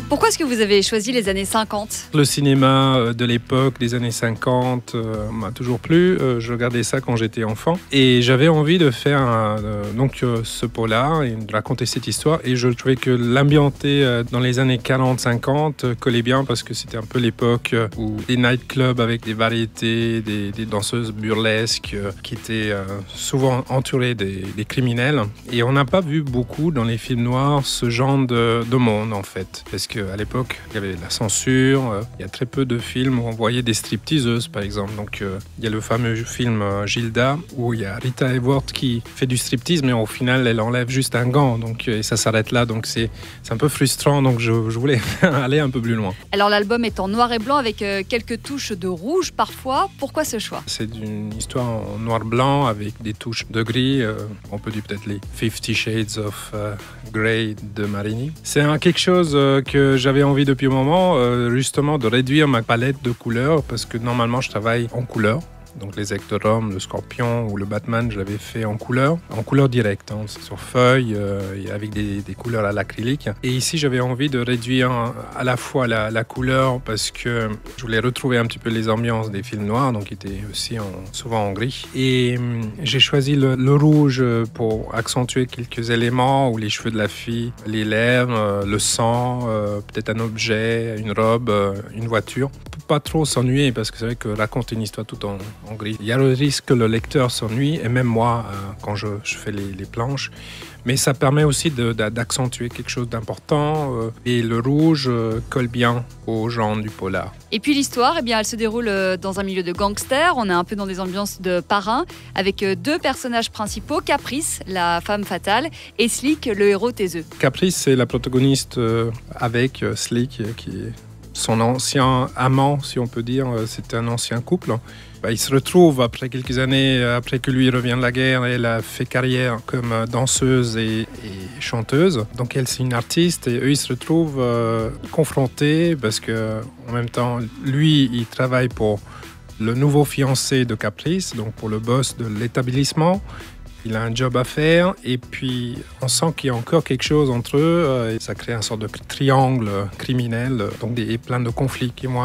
Pourquoi est-ce que vous avez choisi les années 50? Le cinéma de l'époque, des années 50, m'a toujours plu. Je regardais ça quand j'étais enfant. Et j'avais envie de faire ce polar et de raconter cette histoire. Et je trouvais que l'ambienté dans les années 40-50 collait bien parce que c'était un peu l'époque où des nightclubs avec des variétés, des danseuses burlesques qui étaient souvent entourées des criminels. Et on n'a pas vu beaucoup dans les films noirs ce genre de monde en fait. Parce qu'à l'époque, il y avait la censure, il y a très peu de films où on voyait des stripteaseuses par exemple. Donc il y a le fameux film Gilda où il y a Rita Hayworth qui fait du striptease mais au final elle enlève juste un gant donc, et ça s'arrête là. Donc c'est un peu frustrant donc je voulais aller un peu plus loin. Alors l'album est en noir et blanc avec quelques touches de rouge parfois. Pourquoi ce choix? C'est une histoire en noir-blanc avec des touches de gris. On peut dire peut-être les 50 Shades of Grey de Marini. C'est quelque chose que j'avais envie depuis un moment, justement de réduire ma palette de couleurs parce que normalement je travaille en couleurs. Donc les Ectorome, le Scorpion ou le Batman, je l'avais fait en couleur directe, sur feuille, avec des couleurs à l'acrylique. Et ici, j'avais envie de réduire à la fois la couleur parce que je voulais retrouver un petit peu les ambiances des films noirs, donc qui étaient aussi souvent en gris. Et j'ai choisi le rouge pour accentuer quelques éléments, ou les cheveux de la fille, les lèvres, le sang, peut-être un objet, une robe, une voiture. Pas trop s'ennuyer parce que c'est vrai que raconter une histoire tout en gris, il y a le risque que le lecteur s'ennuie et même moi quand je fais les planches, mais ça permet aussi d'accentuer quelque chose d'important et le rouge colle bien au genre du polar. Et puis l'histoire, eh bien, elle se déroule dans un milieu de gangsters, on est un peu dans des ambiances de parrain avec deux personnages principaux, Caprice, la femme fatale, et Slick, le héros taiseux. Caprice, c'est la protagoniste avec Slick qui est son ancien amant, si on peut dire. C'était un ancien couple. Il se retrouve après quelques années, après que lui revient de la guerre, elle a fait carrière comme danseuse et chanteuse. Donc elle, c'est une artiste et eux, ils se retrouvent confrontés parce que en même temps, lui, il travaille pour le nouveau fiancé de Caprice, donc pour le boss de l'établissement. Il a un job à faire et puis on sent qu'il y a encore quelque chose entre eux et ça crée un sorte de triangle criminel, donc plein de conflits qui vont